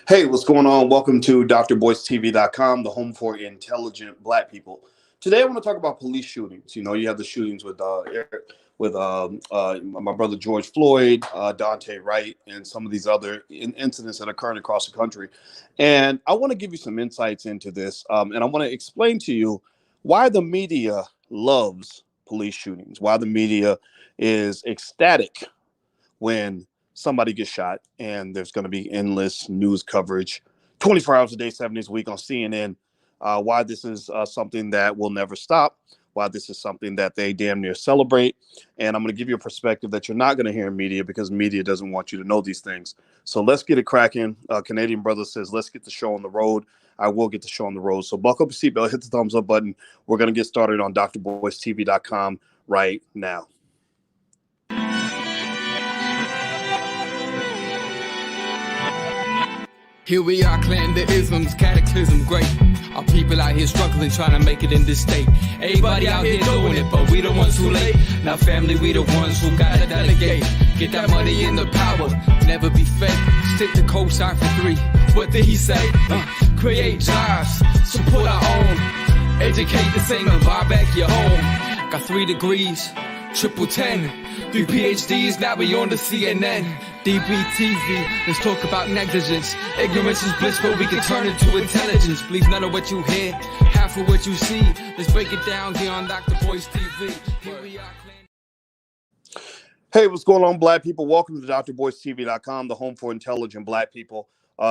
Hey, what's going on? Welcome to drboystv.com, the home for intelligent black people. Today, I want to talk about police shootings. You have the shootings with my brother George Floyd, Dante Wright, and some of these other incidents that are occurring across the country. And I want to give you some insights into this, and I want to explain to you why the media loves police shootings, why the media is ecstatic when somebody gets shot, and there's going to be endless news coverage 24 hours a day, 7 days a week on CNN. Why this is something that will never stop, why this is something that they damn near celebrate. And I'm going to give you a perspective that you're not going to hear in media, because media doesn't want you to know these things. So let's get it cracking. Canadian brother says, let's get the show on the road. I will get the show on the road. So buckle up your seatbelt, hit the thumbs up button. We're going to get started on drboystv.com right now. Here we are, clan the isms, cataclysm, great. Our people out here struggling, trying to make it in this state. Everybody out here doing it, but we the ones who late. Now family, we the ones who gotta delegate. Get that money in the power, never be fake. Stick to co-sign for 3. What did he say? Create jobs, support our own. Educate the same and buy back your home. Got 3 degrees, triple 10. 3 PhDs, now we on the CNN. DBTV, let's talk about negligence. Ignorance is bliss, but we can turn it to intelligence. Believe none of what you hear, half of what you see. Let's break it down here on Dr. Boy's TV. Here we are. Hey, what's going on, black people? Welcome to drboystv.com, the home for intelligent black people.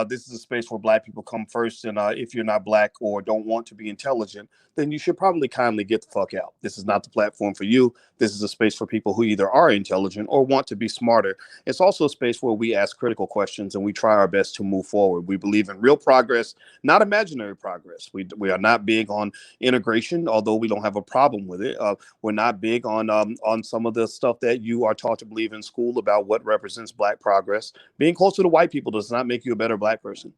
This is a space where black people come first, and if you're not black or don't want to be intelligent, then you should probably kindly get the fuck out. This is not the platform for you. This is a space for people who either are intelligent or want to be smarter. It's also a space where we ask critical questions and we try our best to move forward. We believe in real progress, not imaginary progress. We are not big on integration, although we don't have a problem with it. We're not big on some of the stuff that you are taught to believe in school about what represents black progress. Being closer to white people does not make you a better black person.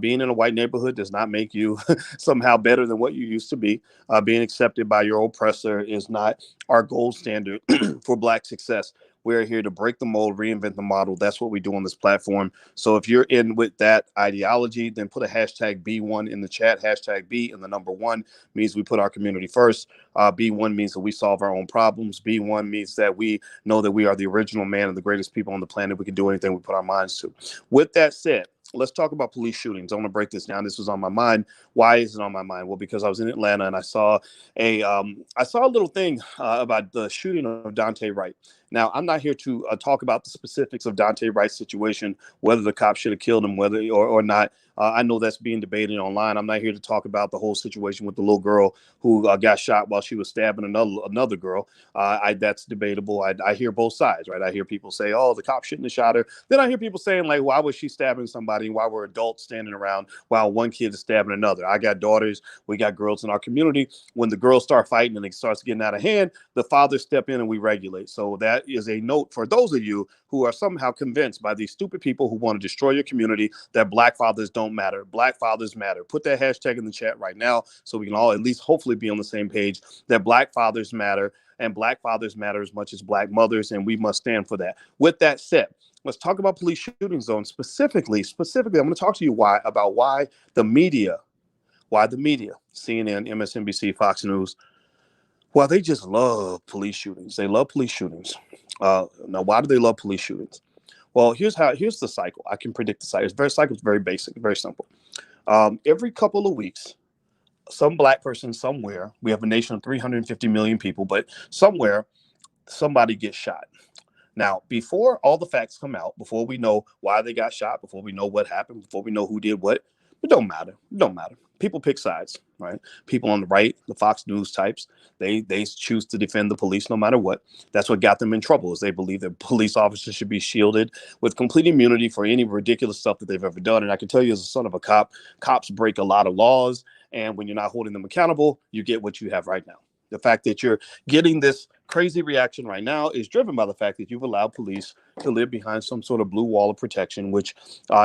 Being in a white neighborhood does not make you somehow better than what you used to be. Being accepted by your oppressor is not our gold standard for black success. We're here to break the mold, reinvent the model. That's what we do on this platform. So if you're in with that ideology, then put a hashtag B1 in the chat. Hashtag B and the number 1 means we put our community first. B1 means that we solve our own problems. B1 means that we know that we are the original man and the greatest people on the planet. We can do anything we put our minds to. With that said, let's talk about police shootings. I want to break this down. This was on my mind. Why is it on my mind? Well, because I was in Atlanta and I saw a little thing about the shooting of Dante Wright. Now, I'm not here to talk about the specifics of Dante Wright's situation, whether the cop should have killed him, whether or not. I know that's being debated online. I'm not here to talk about the whole situation with the little girl who got shot while she was stabbing another girl. That's debatable. I hear both sides, right? I hear people say, oh, the cop shouldn't have shot her. Then I hear people saying, like, why was she stabbing somebody? Why were adults standing around while one kid is stabbing another? I got daughters. We got girls in our community. When the girls start fighting and it starts getting out of hand, the fathers step in and we regulate. So that is a note for those of you who are somehow convinced by these stupid people who want to destroy your community that black fathers don't matter. Black fathers matter. Put that hashtag in the chat right now so we can all at least hopefully be on the same page that black fathers matter, and black fathers matter as much as black mothers, and we must stand for that. With that said, let's talk about police shootings, though, and specifically, I'm going to talk to you why the media, CNN, MSNBC, Fox News, they just love police shootings. They love police shootings. Now, why do they love police shootings? Well, here's the cycle. I can predict the cycle. Cycle's very basic, very simple. Every couple of weeks, some black person somewhere, we have a nation of 350 million people, but somewhere somebody gets shot. Now, before all the facts come out, before we know why they got shot, before we know what happened, before we know who did what, it don't matter. It don't matter. People pick sides, right? People on the right, the Fox News types, they choose to defend the police no matter what. That's what got them in trouble, is they believe that police officers should be shielded with complete immunity for any ridiculous stuff that they've ever done. And I can tell you, as a son of a cop, cops break a lot of laws. And when you're not holding them accountable, you get what you have right now. The fact that you're getting this crazy reaction right now is driven by the fact that you've allowed police to live behind some sort of blue wall of protection, which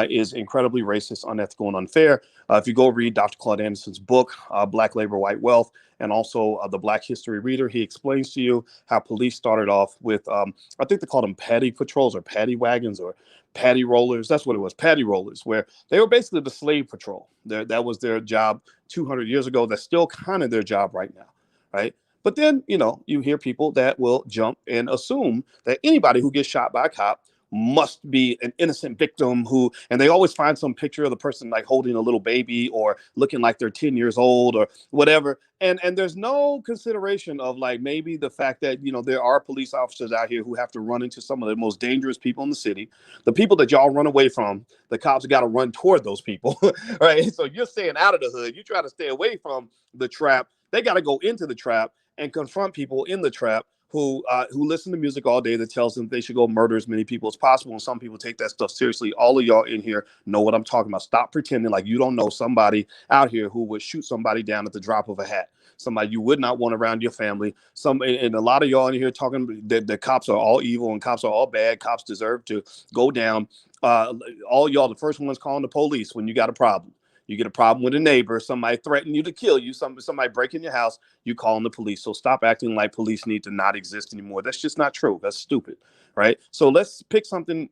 is incredibly racist, unethical, and unfair. If you go read Dr. Claude Anderson's book, Black Labor, White Wealth, and also the Black History Reader, he explains to you how police started off with, I think they called them paddy patrols or paddy wagons or paddy rollers. That's what it was, paddy rollers, where they were basically the slave patrol. That was their job 200 years ago. That's still kind of their job right now, right? But then, you hear people that will jump and assume that anybody who gets shot by a cop must be an innocent victim and they always find some picture of the person like holding a little baby or looking like they're 10 years old or whatever. And there's no consideration of like maybe the fact that, there are police officers out here who have to run into some of the most dangerous people in the city. The people that y'all run away from, the cops got to run toward those people, right? So you're staying out of the hood. You try to stay away from the trap. They got to go into the trap and confront people in the trap who listen to music all day that tells them they should go murder as many people as possible. And some people take that stuff seriously. All of y'all in here know what I'm talking about. Stop pretending like you don't know somebody out here who would shoot somebody down at the drop of a hat. Somebody you would not want around your family. And a lot of y'all in here talking that the cops are all evil and cops are all bad. Cops deserve to go down. All y'all, the first ones calling the police when you got a problem. You get a problem with a neighbor, somebody threatening you to kill you, somebody breaking your house, you calling the police. So stop acting like police need to not exist anymore. That's just not true. That's stupid, right? So let's pick something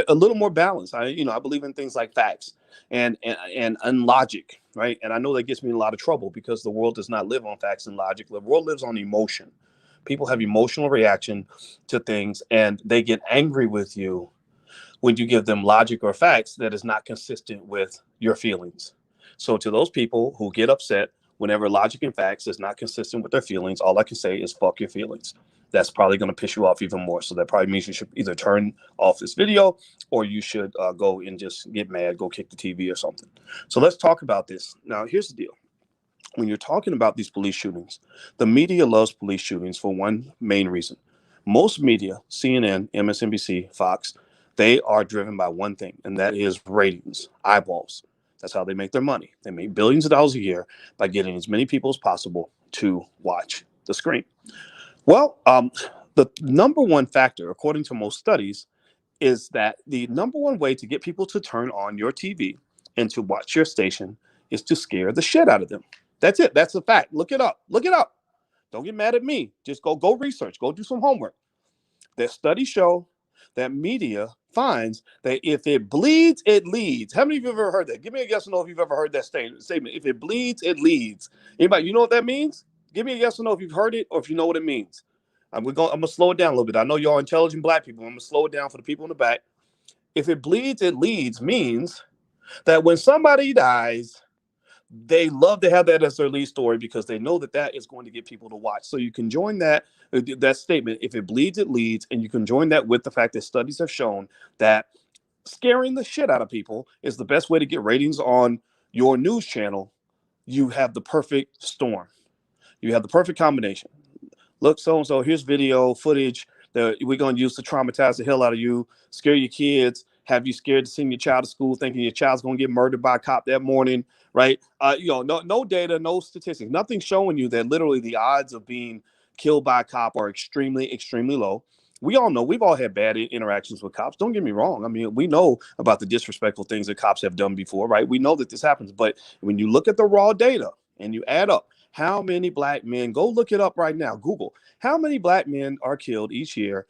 a little more balanced. I believe in things like facts and logic, right? And I know that gets me in a lot of trouble because the world does not live on facts and logic. The world lives on emotion. People have emotional reaction to things and they get angry with you when you give them logic or facts that is not consistent with your feelings. So to those people who get upset whenever logic and facts is not consistent with their feelings, all I can say is fuck your feelings. That's probably going to piss you off even more. So that probably means you should either turn off this video or you should go and just get mad, go kick the TV or something. So let's talk about this. Now, here's the deal. When you're talking about these police shootings, the media loves police shootings for one main reason. Most media, CNN, MSNBC, Fox, they are driven by one thing, and that is ratings, eyeballs. That's how they make their money. They make billions of dollars a year by getting as many people as possible to watch the screen. Well, the number one factor, according to most studies, is that the number one way to get people to turn on your TV and to watch your station is to scare the shit out of them. That's it. That's a fact. Look it up. Look it up. Don't get mad at me. Just go research. Go do some homework. Their studies show that media finds that if it bleeds, it leads. How many of you have ever heard that? Give me a yes or no if you've ever heard that statement. If it bleeds, it leads. Anybody, you know what that means? Give me a yes or no if you've heard it or if you know what it means. I'm going to slow it down a little bit. I know y'all intelligent black people. I'm going to slow it down for the people in the back. If it bleeds, it leads means that when somebody dies, they love to have that as their lead story because they know that that is going to get people to watch. So you can join that statement. If it bleeds, it leads. And you can join that with the fact that studies have shown that scaring the shit out of people is the best way to get ratings on your news channel. You have the perfect storm. You have the perfect combination. Look, so-and-so, here's video footage that we're going to use to traumatize the hell out of you, scare your kids, have you scared to send your child to school thinking your child's going to get murdered by a cop that morning, right? No data, no statistics, nothing showing you that literally the odds of being killed by a cop are extremely, extremely low. We all know, we've all had bad interactions with cops. Don't get me wrong. I mean, we know about the disrespectful things that cops have done before, right? We know that this happens. But when you look at the raw data and you add up how many black men, go look it up right now, Google, how many black men are killed each year,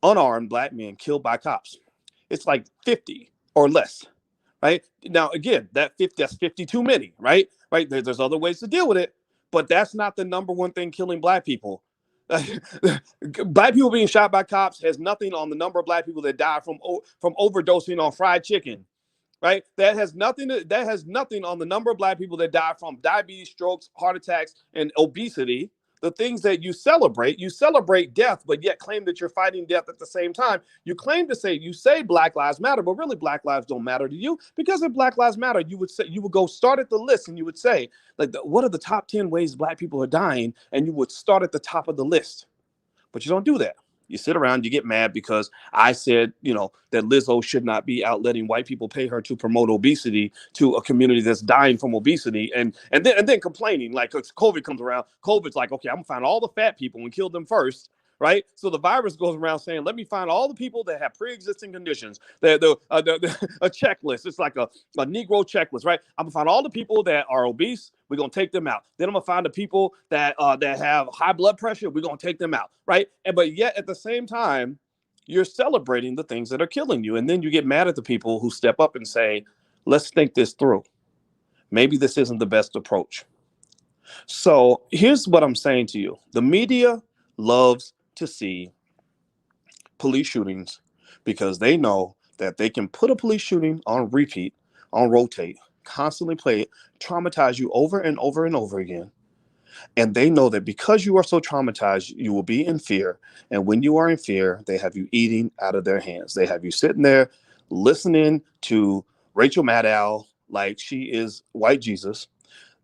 unarmed black men killed by cops? It's like 50 or less, right? Now, again, that's 50 too many, right? Right? There's other ways to deal with it, but that's not the number one thing killing black people. Black people being shot by cops has nothing on the number of black people that die from overdosing on fried chicken, right? That has nothing on the number of black people that die from diabetes, strokes, heart attacks, and obesity. The things that you celebrate death, but yet claim that you're fighting death at the same time. You say Black Lives Matter, but really Black lives don't matter to you, because if Black Lives Matter, you would go start at the list and you would say, like, what are the top 10 ways black people are dying? And you would start at the top of the list, but you don't do that. You sit around, you get mad because I said, that Lizzo should not be out letting white people pay her to promote obesity to a community that's dying from obesity, and then complaining like, 'cause COVID comes around. COVID's like, okay, I'm gonna find all the fat people and kill them first. Right, so the virus goes around saying, "Let me find all the people that have pre-existing conditions." A checklist. It's like a Negro checklist, right? I'm gonna find all the people that are obese. We're gonna take them out. Then I'm gonna find the people that have high blood pressure. We're gonna take them out, right? But yet at the same time, you're celebrating the things that are killing you, and then you get mad at the people who step up and say, "Let's think this through. Maybe this isn't the best approach." So here's what I'm saying to you: the media loves to see police shootings because they know that they can put a police shooting on repeat, on rotate, constantly play it, traumatize you over and over and over again. And they know that because you are so traumatized, you will be in fear. And when you are in fear, they have you eating out of their hands. They have you sitting there listening to Rachel Maddow like she is white Jesus.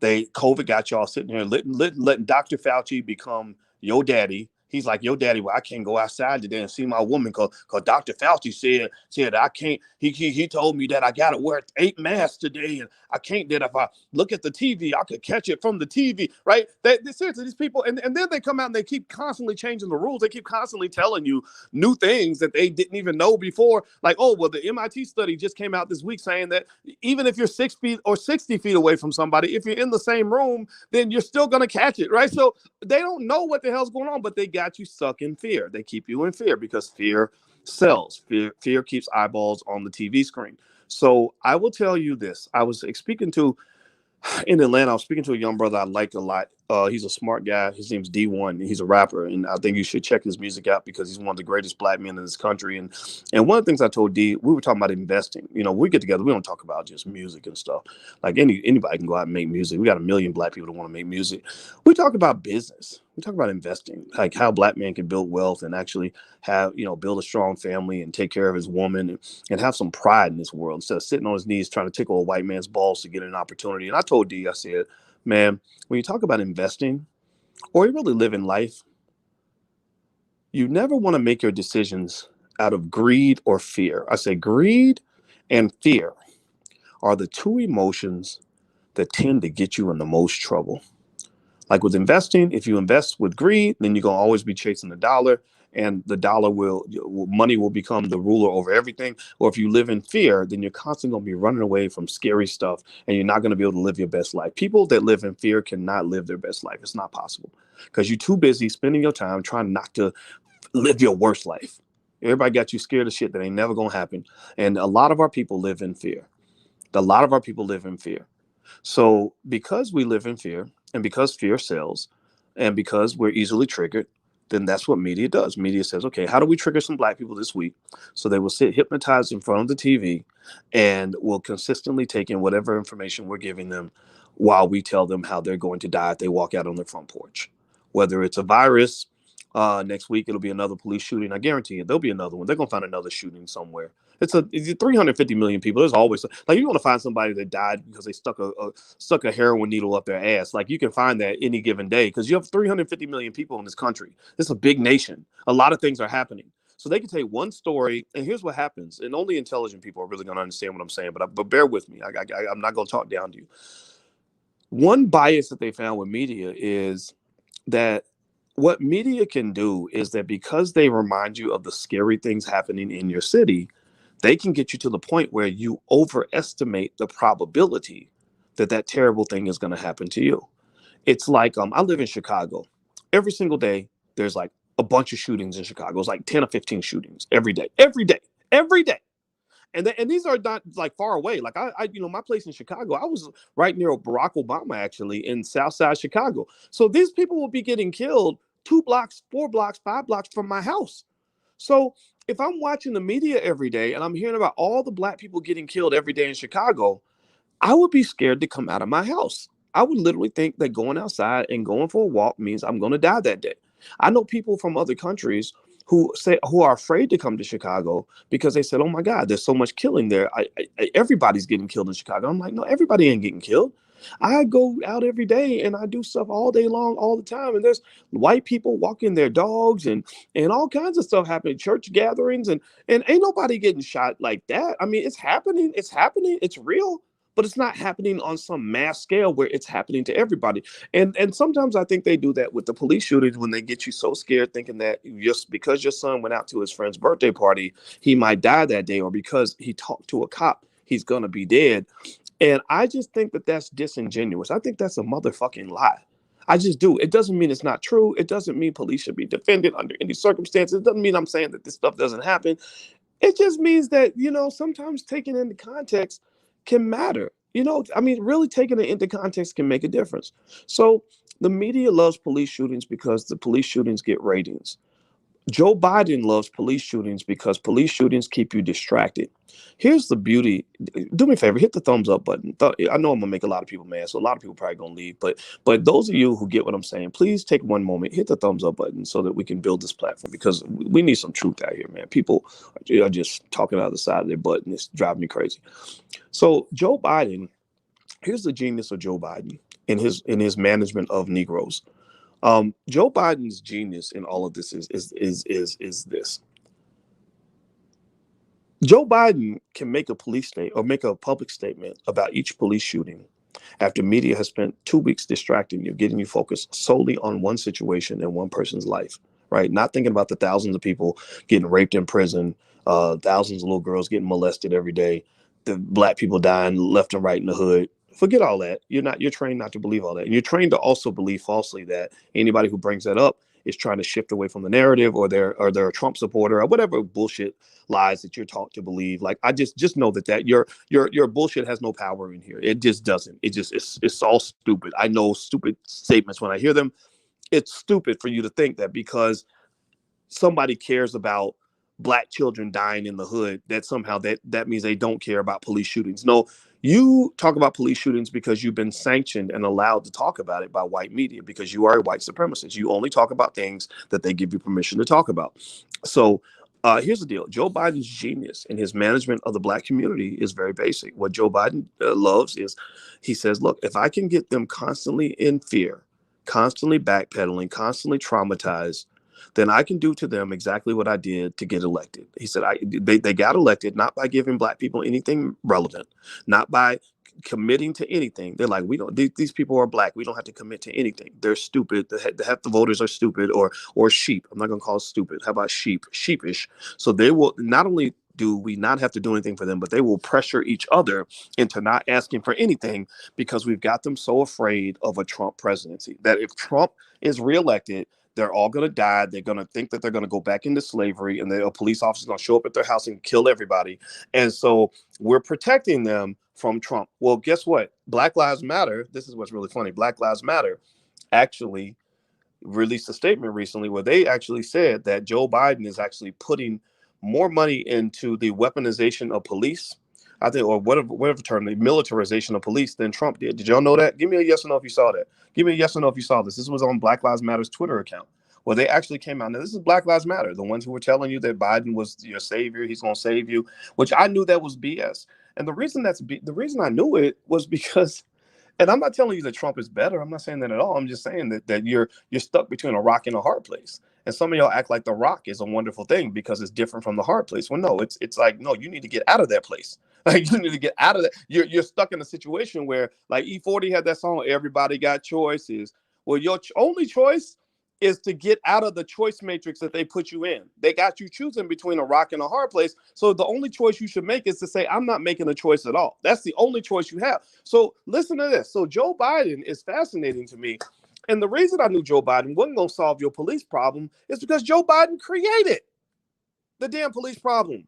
COVID got y'all sitting here letting Dr. Fauci become your daddy. He's like, "Yo, daddy, well, I can't go outside today and see my woman because Dr. Fauci said I can't. He told me that I got to wear 8 masks today, and I can't. That if I look at the TV, I could catch it from the TV, right?" Seriously, these people, and then they come out and they keep constantly changing the rules. They keep constantly telling you new things that they didn't even know before. Like, oh, well, the MIT study just came out this week saying that even if you're 6 feet or 60 feet away from somebody, if you're in the same room, then you're still going to catch it, right? So they don't know what the hell's going on, but they got you stuck in fear. They keep you in fear because fear sells. Fear keeps eyeballs on the TV screen. So I will tell you this. I was speaking to in Atlanta, I was speaking to a young brother I like a lot. He's a smart guy. His name's D1. He's a rapper, and I think you should check his music out because he's one of the greatest black men in this country. And one of the things I told D, we were talking about investing. We get together, we don't talk about just music and stuff. Like anybody can go out and make music. We got 1 million black people that want to make music. We talk about business. We talk about investing, like how black man can build wealth and actually have, build a strong family and take care of his woman and have some pride in this world instead of sitting on his knees trying to tickle a white man's balls to get an opportunity. And I told D, I said, man, when you talk about investing or you really live in life, you never want to make your decisions out of greed or fear. I say greed and fear are the 2 emotions that tend to get you in the most trouble. Like with investing, if you invest with greed, then you're going to always be chasing the dollar, and the money will become the ruler over everything. Or if you live in fear, then you're constantly going to be running away from scary stuff, and you're not going to be able to live your best life. People that live in fear cannot live their best life. It's not possible because you're too busy spending your time trying not to live your worst life. Everybody got you scared of shit that ain't never going to happen. And a lot of our people live in fear. So because we live in fear and because fear sells and because we're easily triggered, then that's what media does. Media says, okay, how do we trigger some black people this week? So they will sit hypnotized in front of the TV and will consistently take in whatever information we're giving them while we tell them how they're going to die if they walk out on their front porch. Whether it's a virus, next week it'll be another police shooting. I guarantee you there'll be another one. They're going to find another shooting somewhere. It's 350 million people. There's always like you're going to find somebody that died because they stuck a heroin needle up their ass. Like you can find that any given day because you have 350 million people in this country. This is a big nation. A lot of things are happening. So they can take one story, and here's what happens. And only intelligent people are really going to understand what I'm saying. But bear with me. I'm not going to talk down to you. One bias that they found with media is that what media can do is that because they remind you of the scary things happening in your city, they can get you to the point where you overestimate the probability that that terrible thing is going to happen to you. It's like, I live in Chicago. Every single day, there's like a bunch of shootings in Chicago. It's like 10 or 15 shootings every day. And these are not like far away. Like my place in Chicago, I was right near Barack Obama, actually, in Southside Chicago. So these people will be getting killed 2 blocks, 4 blocks, 5 blocks from my house. So if I'm watching the media every day and I'm hearing about all the black people getting killed every day in Chicago, I would be scared to come out of my house. I would literally think that going outside and going for a walk means I'm going to die that day. I know people from other countries who are afraid to come to Chicago because they said, "Oh my God, there's so much killing there. Everybody's getting killed in Chicago." I'm like, no, everybody ain't getting killed. I go out every day and I do stuff all day long, all the time. And there's white people walking their dogs and all kinds of stuff happening, church gatherings, and ain't nobody getting shot like that. I mean, it's happening. It's happening. It's real. But it's not happening on some mass scale where it's happening to everybody. And sometimes I think they do that with the police shootings when they get you so scared thinking that just because your son went out to his friend's birthday party, he might die that day, or because he talked to a cop, he's going to be dead. And I just think that that's disingenuous. I think that's a motherfucking lie. I just do. It doesn't mean it's not true. It doesn't mean police should be defended under any circumstances. It doesn't mean I'm saying that this stuff doesn't happen. It just means that, sometimes taking into context can matter. I mean, really taking it into context can make a difference. So the media loves police shootings because the police shootings get ratings. Joe Biden loves police shootings because police shootings keep you distracted. Here's the beauty. Do me a favor, hit the thumbs up button. I know I'm gonna make a lot of people mad, so a lot of people probably gonna leave. But those of you who get what I'm saying, please take one moment, hit the thumbs up button so that we can build this platform, because we need some truth out here, man. People are just talking out of the side of their butt, and it's driving me crazy. So Joe Biden, here's the genius of Joe Biden in his management of Negroes. Joe Biden's genius in all of this is this. Joe Biden can make a police state or make a public statement about each police shooting after media has spent 2 weeks distracting you, getting you focused solely on one situation and one person's life, right? Not thinking about the thousands of people getting raped in prison, thousands of little girls getting molested every day, the black people dying left and right in the hood. Forget all that. You're trained not to believe all that. And you're trained to also believe falsely that anybody who brings that up is trying to shift away from the narrative, or they're a Trump supporter, or whatever bullshit lies that you're taught to believe. Like, I just know that your bullshit has no power in here. It just doesn't. It's all stupid. I know stupid statements when I hear them. It's stupid for you to think that because somebody cares about black children dying in the hood, that somehow that means they don't care about police shootings. No, you talk about police shootings because you've been sanctioned and allowed to talk about it by white media, because you are a white supremacist. You only talk about things that they give you permission to talk about. So here's the deal. Joe Biden's genius in his management of the black community is very basic. What Joe Biden loves is, he says, look, if I can get them constantly in fear, constantly backpedaling, constantly traumatized, then I can do to them exactly what I did to get elected. He said they got elected not by giving black people anything relevant, not by committing to anything. They're like, these people are black. We don't have to commit to anything. They're stupid. Half the voters are stupid or sheep. I'm not going to call it stupid. How about sheepish? So they will, not only do we not have to do anything for them, but they will pressure each other into not asking for anything, because we've got them so afraid of a Trump presidency that if Trump is reelected, they're all going to die. They're going to think that they're going to go back into slavery, and a police officer is going to show up at their house and kill everybody. And so we're protecting them from Trump. Well, guess what? Black Lives Matter, this is what's really funny. Black Lives Matter actually released a statement recently where they actually said that Joe Biden is actually putting more money into the weaponization of police, I think, or whatever term, the militarization of police, than Trump did. Did y'all know that? Give me a yes or no if you saw that. Give me a yes or no if you saw this. This was on Black Lives Matter's Twitter account, where they actually came out. Now, this is Black Lives Matter, the ones who were telling you that Biden was your savior, he's going to save you, which I knew that was BS. And the reason I knew it was because, and I'm not telling you that Trump is better. I'm not saying that at all. I'm just saying that you're stuck between a rock and a hard place. And some of y'all act like the rock is a wonderful thing because it's different from the hard place. Well, no, it's like, no, you need to get out of that place. Like, you need to get out of that. You're stuck in a situation where, like, E40 had that song, Everybody Got Choices. Well, your only choice is to get out of the choice matrix that they put you in. They got you choosing between a rock and a hard place. So the only choice you should make is to say, I'm not making a choice at all. That's the only choice you have. So listen to this. So Joe Biden is fascinating to me. And the reason I knew Joe Biden wasn't going to solve your police problem is because Joe Biden created the damn police problem.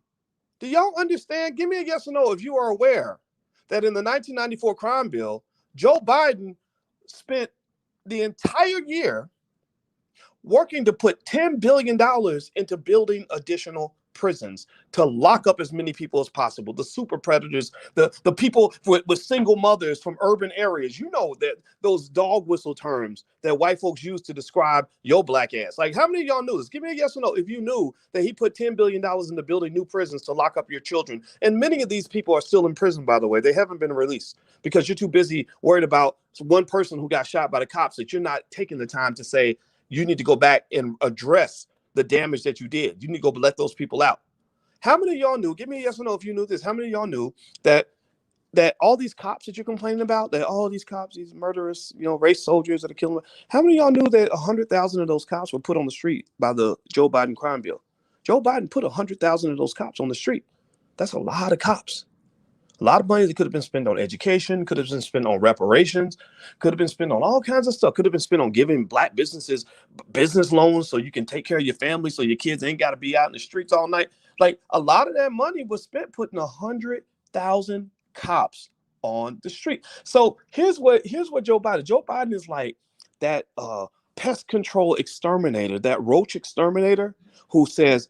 Do y'all understand? Give me a yes or no if you are aware that in the 1994 crime bill, Joe Biden spent the entire year working to put $10 billion into building additional prisons to lock up as many people as possible. The super predators, the people with single mothers from urban areas. You know that those dog whistle terms that white folks use to describe your black ass. Like, how many of y'all knew this? Give me a yes or no if you knew that he put $10 billion into building new prisons to lock up your children. And many of these people are still in prison, by the way. They haven't been released because you're too busy worried about one person who got shot by the cops that you're not taking the time to say you need to go back and address the damage that you did. You need to go let those people out. How many of y'all knew? Give me a yes or no if you knew this. How many of y'all knew that all these cops that you're complaining about, that all these cops, these murderous, race soldiers that are killing, how many of y'all knew that 100,000 of those cops were put on the street by the Joe Biden crime bill? Joe Biden put 100,000 of those cops on the street. That's a lot of cops. A lot of money that could have been spent on education, could have been spent on reparations, could have been spent on all kinds of stuff, could have been spent on giving black businesses business loans so you can take care of your family so your kids ain't got to be out in the streets all night. Like, a lot of that money was spent putting 100,000 cops on the street. So here's what Joe Biden is like that pest control exterminator, that roach exterminator who says,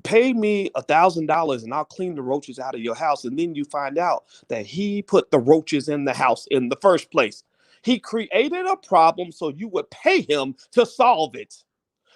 pay me $1,000 and I'll clean the roaches out of your house. And then you find out that he put the roaches in the house in the first place. He created a problem so you would pay him to solve it.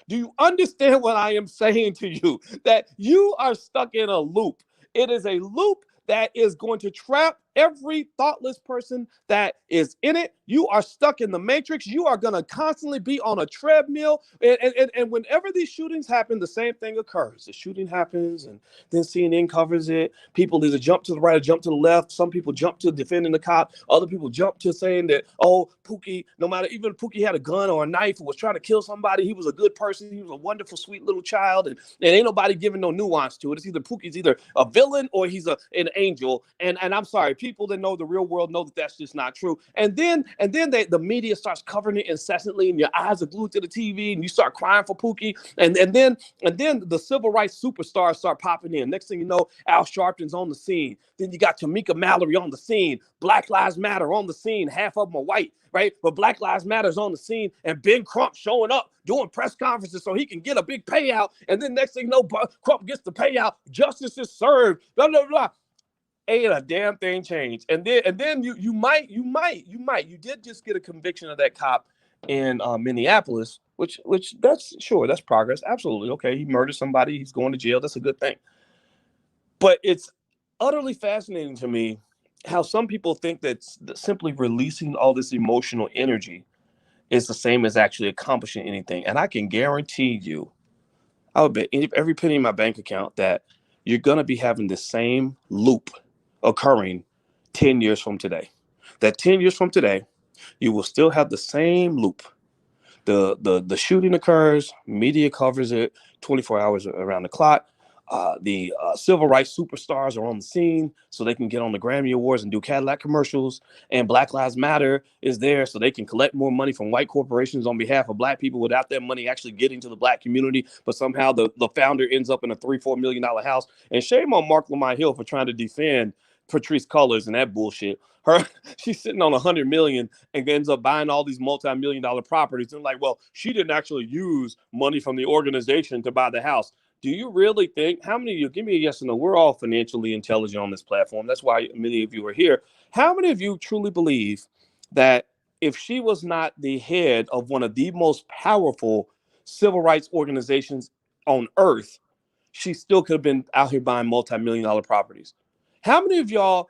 Do you understand what I am saying to you? That you are stuck in a loop. It is a loop that is going to trap every thoughtless person that is in it. You are stuck in the matrix. You are going to constantly be on a treadmill. And whenever these shootings happen, the same thing occurs. The shooting happens and then CNN covers it. People either jump to the right or jump to the left. Some people jump to defending the cop. Other people jump to saying that, oh, Pookie, no matter, even if Pookie had a gun or a knife or was trying to kill somebody, he was a good person. He was a wonderful, sweet little child. And ain't nobody giving no nuance to it. It's either Pookie's either a villain or he's an angel. And I'm sorry, people that know the real world know that that's just not true. And then the media starts covering it incessantly, and your eyes are glued to the TV, and you start crying for Pookie. And then the civil rights superstars start popping in. Next thing you know, Al Sharpton's on the scene. Then you got Tamika Mallory on the scene. Black Lives Matter on the scene. Half of them are white, right? But Black Lives Matter's on the scene, and Ben Crump showing up doing press conferences so he can get a big payout. And then next thing you know, Crump gets the payout. Justice is served. Blah blah blah. Ain't a damn thing changed. And then you did just get a conviction of that cop in Minneapolis, which that's progress. Absolutely. Okay. He murdered somebody. He's going to jail. That's a good thing. But it's utterly fascinating to me how some people think that simply releasing all this emotional energy is the same as actually accomplishing anything. And I can guarantee you, I would bet every penny in my bank account that you're going to be having the same loop occurring 10 years from today. That 10 years from today, you will still have the same loop. The shooting occurs, media covers it 24 hours around the clock. The civil rights superstars are on the scene so they can get on the Grammy Awards and do Cadillac commercials. And Black Lives Matter is there so they can collect more money from white corporations on behalf of black people without that money actually getting to the black community. But somehow the founder ends up in a $3-4 million house. And shame on Mark Lamont Hill for trying to defend Patrice Cullors and that bullshit. She's sitting on 100 million and ends up buying all these multi-million-dollar properties. And like, well, she didn't actually use money from the organization to buy the house. Do you really think, how many of you, give me a yes or no, we're all financially intelligent on this platform. That's why many of you are here. How many of you truly believe that if she was not the head of one of the most powerful civil rights organizations on earth, she still could have been out here buying multi-million-dollar properties? How many of y'all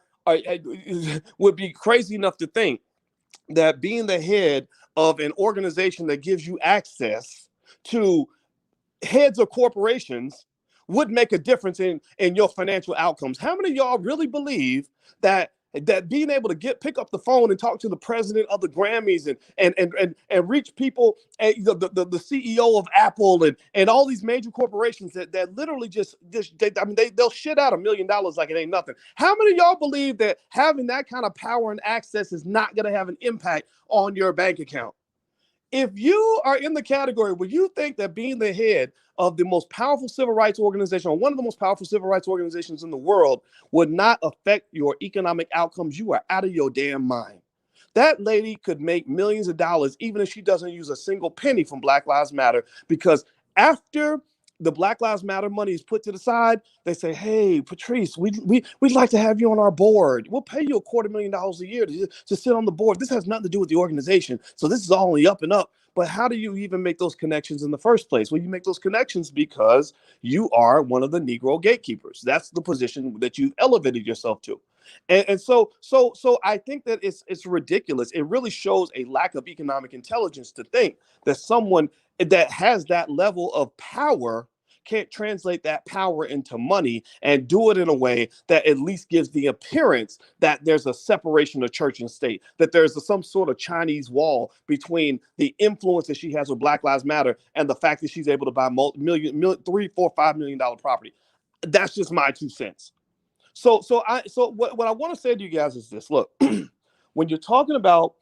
would be crazy enough to think that being the head of an organization that gives you access to heads of corporations would make a difference in your financial outcomes? How many of y'all really believe that being able to pick up the phone and talk to the president of the Grammys and reach people, the CEO of Apple and all these major corporations that literally they'll shit out $1 million like it ain't nothing? How many of y'all believe that having that kind of power and access is not going to have an impact on your bank account? If you are in the category where you think that being the head of the most powerful civil rights organization, or one of the most powerful civil rights organizations in the world, would not affect your economic outcomes, you are out of your damn mind. That lady could make millions of dollars even if she doesn't use a single penny from Black Lives Matter, because after the Black Lives Matter money is put to the side, they say, hey, Patrice, we'd like to have you on our board. We'll pay you $250,000 a year to sit on the board. This has nothing to do with the organization. So this is all only up and up. But how do you even make those connections in the first place? Well, you make those connections because you are one of the Negro gatekeepers. That's the position that you've elevated yourself to. And so I think that it's ridiculous. It really shows a lack of economic intelligence to think that someone that has that level of power can't translate that power into money and do it in a way that at least gives the appearance that there's a separation of church and state, that there's some sort of Chinese wall between the influence that she has with Black Lives Matter and the fact that she's able to buy $3, $4, $5 million property. That's just my 2 cents. So what I want to say to you guys is this: look, when you're talking about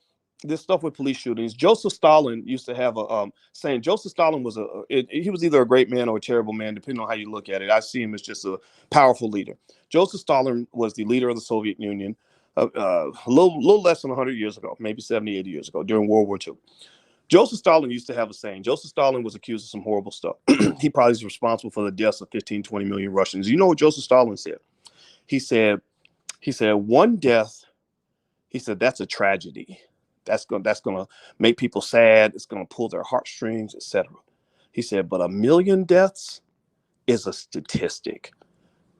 this stuff with police shootings, Joseph Stalin used to have a saying. Joseph Stalin was he was either a great man or a terrible man, depending on how you look at it. I see him as just a powerful leader. Joseph Stalin was the leader of the Soviet Union a little less than 100 years ago, maybe 70, 80 years ago, during World War II. Joseph Stalin used to have a saying. Joseph Stalin was accused of some horrible stuff. He probably is responsible for the deaths of 15, 20 million Russians. You know what Joseph Stalin said? He said, one death, he said, that's a tragedy. That's gonna make people sad. It's gonna pull their heartstrings, etc. He said, but 1 million deaths is a statistic.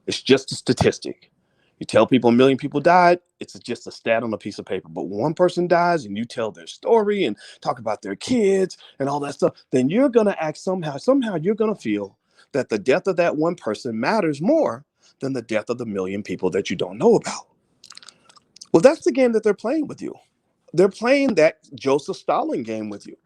It's just a statistic. You tell people 1 million people died, it's just a stat on a piece of paper. But when one person dies and you tell their story and talk about their kids and all that stuff, then you're gonna act somehow you're gonna feel that the death of that one person matters more than the death of the 1 million people that you don't know about. Well, that's the game that they're playing with you. They're playing that Joseph Stalin game with you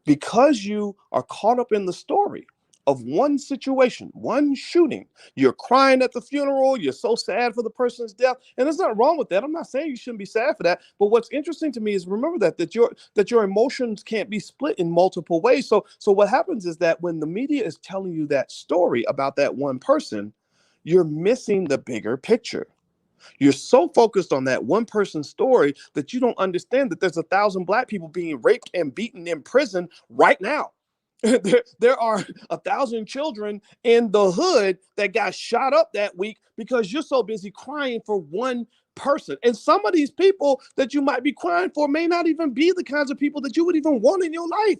because you are caught up in the story of one situation, one shooting. You're crying at the funeral. You're so sad for the person's death. And there's nothing wrong with that. I'm not saying you shouldn't be sad for that. But what's interesting to me is remember that your emotions can't be split in multiple ways. So what happens is that when the media is telling you that story about that one person, you're missing the bigger picture. You're so focused on that one person's story that you don't understand that there's 1,000 Black people being raped and beaten in prison right now. There are 1,000 children in the hood that got shot up that week because you're so busy crying for one person. And some of these people that you might be crying for may not even be the kinds of people that you would even want in your life.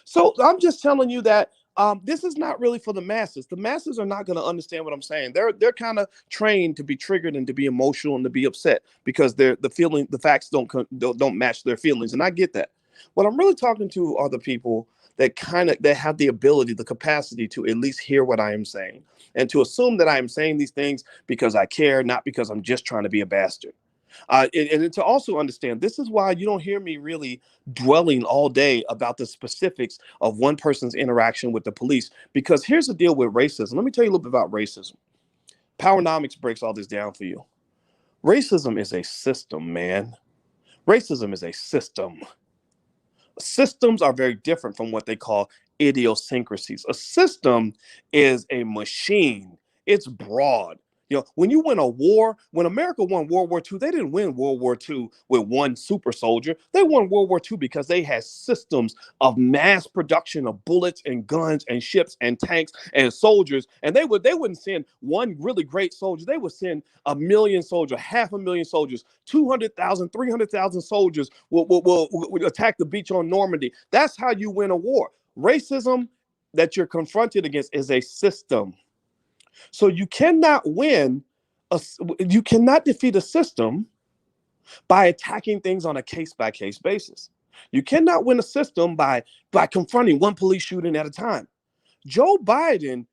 So I'm just telling you that this is not really for the masses. The masses are not going to understand what I'm saying. They're kind of trained to be triggered and to be emotional and to be upset because the facts don't match their feelings, and I get that. What I'm really talking to are the people that have the ability, the capacity to at least hear what I am saying and to assume that I am saying these things because I care, not because I'm just trying to be a bastard. And to also understand, this is why you don't hear me really dwelling all day about the specifics of one person's interaction with the police, because here's the deal with racism. Let me tell you a little bit about racism. Powernomics breaks all this down for you. Racism is a system, man. Racism is a system. Systems are very different from what they call idiosyncrasies. A system is a machine. It's broad. You know, when you win a war, when America won World War II, they didn't win World War II with one super soldier. They won World War II because they had systems of mass production of bullets and guns and ships and tanks and soldiers. And they wouldn't send one really great soldier. They would send 1 million soldiers, 500,000 soldiers, 200,000, 300,000 soldiers will attack the beach on Normandy. That's how you win a war. Racism that you're confronted against is a system. So you cannot you cannot defeat a system by attacking things on a case-by-case basis. You cannot win a system by confronting one police shooting at a time. Joe Biden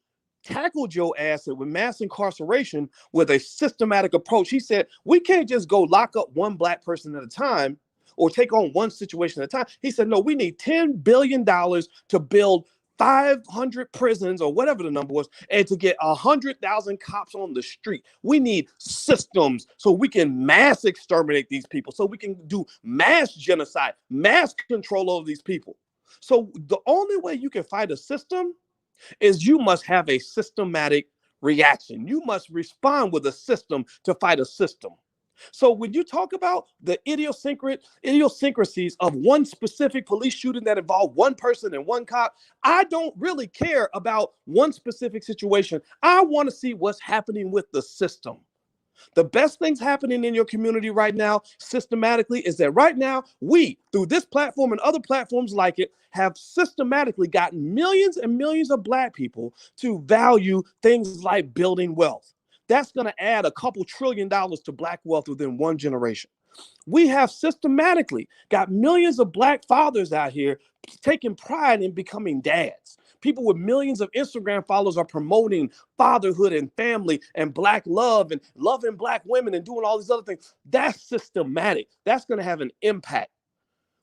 tackled your ass with mass incarceration with a systematic approach. He said, we can't just go lock up one Black person at a time or take on one situation at a time. He said, no, we need $10 billion to build 500 prisons or whatever the number was, and to get 100,000 cops on the street. We need systems so we can mass exterminate these people, so we can do mass genocide, mass control over these people. So the only way you can fight a system is you must have a systematic reaction. You must respond with a system to fight a system. So when you talk about the idiosyncrasies of one specific police shooting that involved one person and one cop, I don't really care about one specific situation. I want to see what's happening with the system. The best things happening in your community right now, systematically, is that right now, we, through this platform and other platforms like it, have systematically gotten millions and millions of Black people to value things like building wealth. That's going to add a couple $1 trillion to Black wealth within one generation. We have systematically got millions of Black fathers out here taking pride in becoming dads. People with millions of Instagram followers are promoting fatherhood and family and Black love and loving Black women and doing all these other things. That's systematic. That's going to have an impact.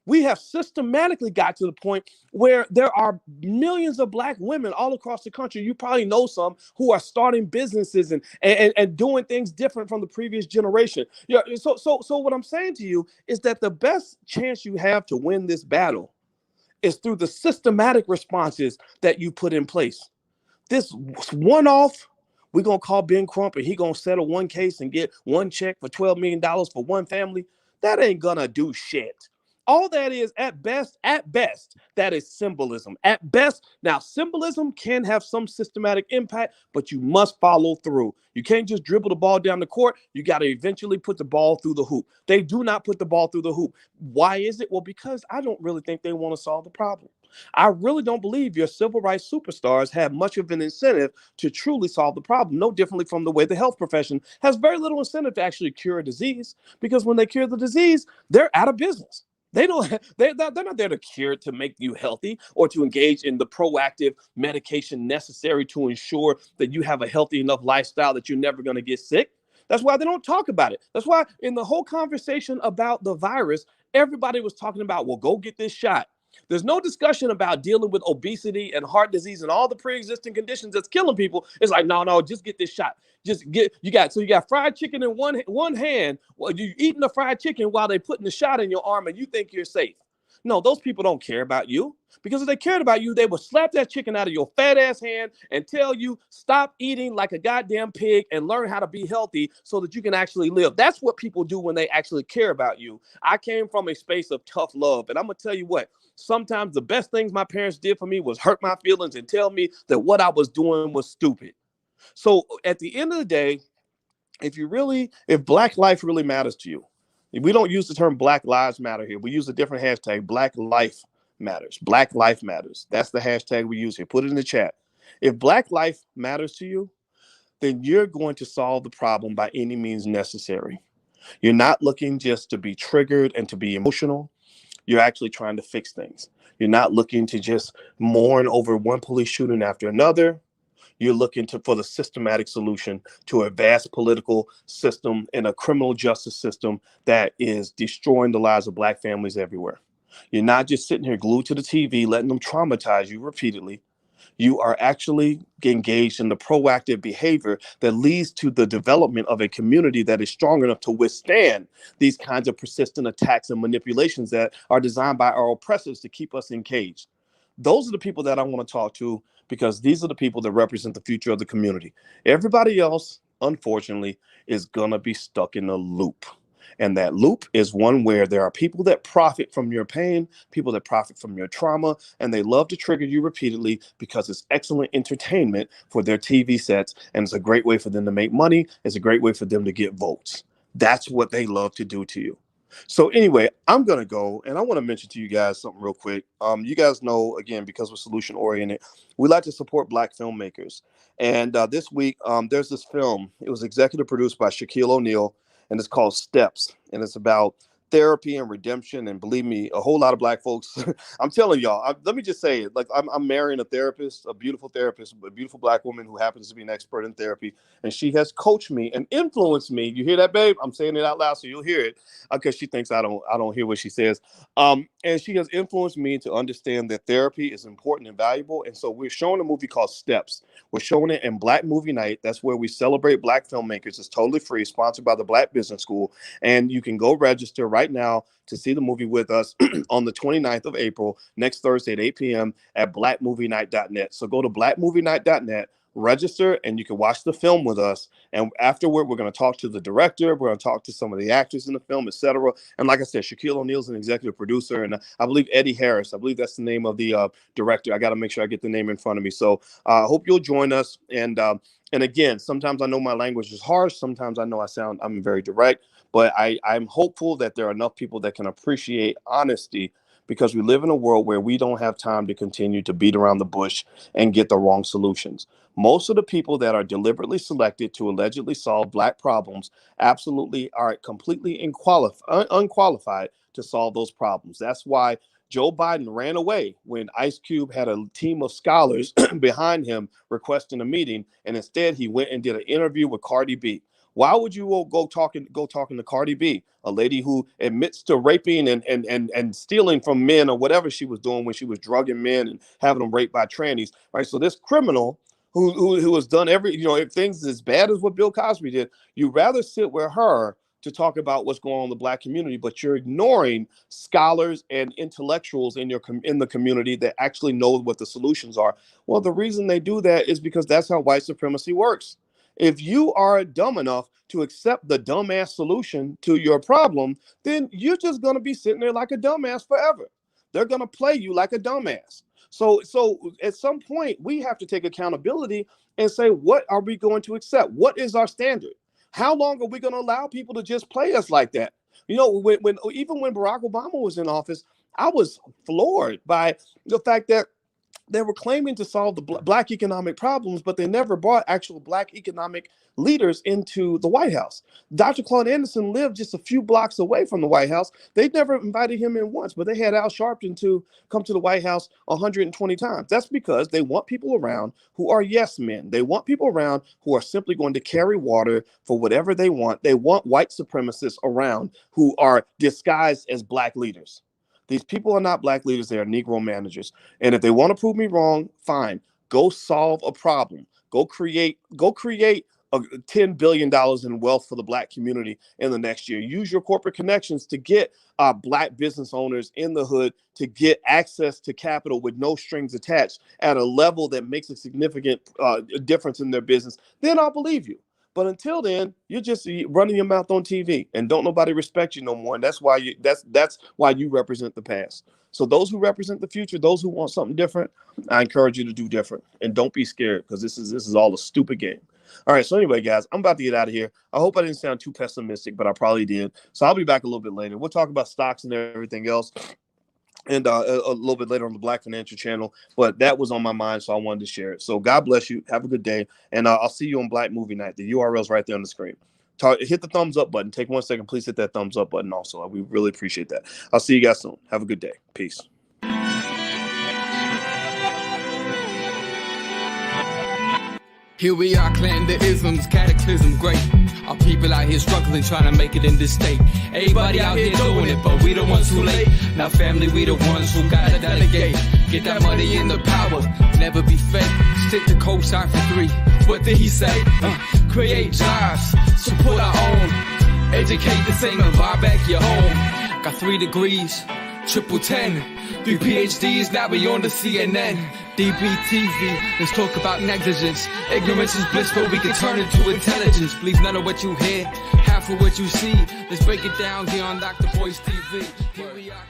We have systematically got to the point where there are millions of Black women all across the country. You probably know some who are starting businesses and doing things different from the previous generation. Yeah, so what I'm saying to you is that the best chance you have to win this battle is through the systematic responses that you put in place. This one-off, we're going to call Ben Crump and he going to settle one case and get one check for $12 million for one family. That ain't going to do shit. All that is, at best, that is symbolism. At best, now symbolism can have some systematic impact, but you must follow through. You can't just dribble the ball down the court. You got to eventually put the ball through the hoop. They do not put the ball through the hoop. Why is it? Well, because I don't really think they want to solve the problem. I really don't believe your civil rights superstars have much of an incentive to truly solve the problem, no differently from the way the health profession has very little incentive to actually cure a disease, because when they cure the disease, they're out of business. They're not there to cure, to make you healthy, or to engage in the proactive medication necessary to ensure that you have a healthy enough lifestyle that you're never going to get sick. That's why they don't talk about it. That's why in the whole conversation about the virus, everybody was talking about, well, go get this shot. There's no discussion about dealing with obesity and heart disease and all the pre-existing conditions that's killing people. It's like, no, just get this shot. You got fried chicken in one hand. Well, you eating the fried chicken while they putting the shot in your arm and you think you're safe. No, those people don't care about you, because if they cared about you, they would slap that chicken out of your fat ass hand and tell you, stop eating like a goddamn pig and learn how to be healthy so that you can actually live. That's what people do when they actually care about you. I came from a space of tough love, and I'm going to tell you what, sometimes the best things my parents did for me was hurt my feelings and tell me that what I was doing was stupid. So at the end of the day, if Black life really matters to you, we don't use the term Black Lives Matter here. We use a different hashtag, Black Life Matters. Black Life Matters. That's the hashtag we use here. Put it in the chat. If Black life matters to you, then you're going to solve the problem by any means necessary. You're not looking just to be triggered and to be emotional. You're actually trying to fix things. You're not looking to just mourn over one police shooting after another. You're looking for the systematic solution to a vast political system and a criminal justice system that is destroying the lives of Black families everywhere. You're not just sitting here glued to the TV, letting them traumatize you repeatedly. You are actually engaged in the proactive behavior that leads to the development of a community that is strong enough to withstand these kinds of persistent attacks and manipulations that are designed by our oppressors to keep us encaged. Those are the people that I want to talk to, because these are the people that represent the future of the community. Everybody else, unfortunately, is going to be stuck in a loop. And that loop is one where there are people that profit from your pain, people that profit from your trauma, and they love to trigger you repeatedly because it's excellent entertainment for their TV sets. And it's a great way for them to make money. It's a great way for them to get votes. That's what they love to do to you. So anyway, I'm going to go, and I want to mention to you guys something real quick. You guys know, again, because we're solution oriented, we like to support Black filmmakers. And this week, there's this film. It was executive produced by Shaquille O'Neal, and it's called Steps. And it's about therapy and redemption. And believe me, a whole lot of Black folks, I'm telling y'all, let me just say it, like I'm marrying a therapist, a beautiful Black woman who happens to be an expert in therapy. And she has coached me and influenced me. You hear that, babe? I'm saying it out loud so you'll hear it, because she thinks I don't hear what she says. And she has influenced me to understand that therapy is important and valuable. And so we're showing a movie called Steps. We're showing it in Black Movie Night. That's where we celebrate Black filmmakers. It's totally free, sponsored by the Black Business School. And you can go register right now to see the movie with us on the 29th of April, next Thursday at 8 p.m. at blackmovienight.net. So go to blackmovienight.net, register and you can watch the film with us. And afterward, we're going to talk to the director. We're going to talk to some of the actors in the film, etc. And like I said, Shaquille O'Neal's an executive producer. And I believe Eddie Harris, I believe that's the name of the director. I got to make sure I get the name in front of me. So I hope you'll join us. And again, sometimes I know my language is harsh. Sometimes I know I'm very direct. But I'm hopeful that there are enough people that can appreciate honesty, because we live in a world where we don't have time to continue to beat around the bush and get the wrong solutions. Most of the people that are deliberately selected to allegedly solve Black problems absolutely are completely unqualified to solve those problems. That's why Joe Biden ran away when Ice Cube had a team of scholars behind him requesting a meeting, and instead he went and did an interview with Cardi B. Why would you go talking to Cardi B, a lady who admits to raping and stealing from men or whatever she was doing when she was drugging men and having them raped by trannies, right? So this criminal who has done if things as bad as what Bill Cosby did, you'd rather sit with her to talk about what's going on in the Black community, but you're ignoring scholars and intellectuals in the community that actually know what the solutions are. Well, the reason they do that is because that's how white supremacy works. If you are dumb enough to accept the dumbass solution to your problem, then you're just going to be sitting there like a dumbass forever. They're going to play you like a dumbass. So at some point, we have to take accountability and say, what are we going to accept? What is our standard? How long are we going to allow people to just play us like that? Even when Barack Obama was in office, I was floored by the fact that they were claiming to solve the Black economic problems, but they never brought actual Black economic leaders into the White House. Dr. Claude Anderson lived just a few blocks away from the White House. They never invited him in once, but they had Al Sharpton to come to the White House 120 times. That's because they want people around who are yes men. They want people around who are simply going to carry water for whatever they want. They want white supremacists around who are disguised as Black leaders. These people are not Black leaders. They are Negro managers. And if they want to prove me wrong, fine. Go solve a problem. Go create $10 billion in wealth for the Black community in the next year. Use your corporate connections to get Black business owners in the hood to get access to capital with no strings attached at a level that makes a significant difference in their business. Then I'll believe you. But until then, you're just running your mouth on TV and don't nobody respect you no more. And that's why you represent the past. So those who represent the future, those who want something different, I encourage you to do different. And don't be scared, because this is all a stupid game. All right. So anyway, guys, I'm about to get out of here. I hope I didn't sound too pessimistic, but I probably did. So I'll be back a little bit later. We'll talk about stocks and everything else. And a little bit later on the Black Financial Channel, but that was on my mind, so I wanted to share it. So God bless you. Have a good day, and I'll see you on Black Movie Night. The URL's right there on the screen. Hit the thumbs up button. Take 1 second. Please hit that thumbs up button also. We really appreciate that. I'll see you guys soon. Have a good day. Peace. Here we are, clan the isms, cataclysm great. Our people out here struggling, trying to make it in this state. Everybody out here doing it, but we the ones who late. Now family, we the ones who gotta delegate. Get that money in the power, never be fake. Stick to cosign for 3. What did he say? Create jobs, support our own. Educate the same and buy back your home. Got 3 degrees, triple 10. 3 PhDs, now we on the CNN. DBTV, let's talk about negligence. Ignorance is bliss, but we can turn it to intelligence. Believe none of what you hear, half of what you see. Let's break it down here on Dr. Boyce TV. Here we are.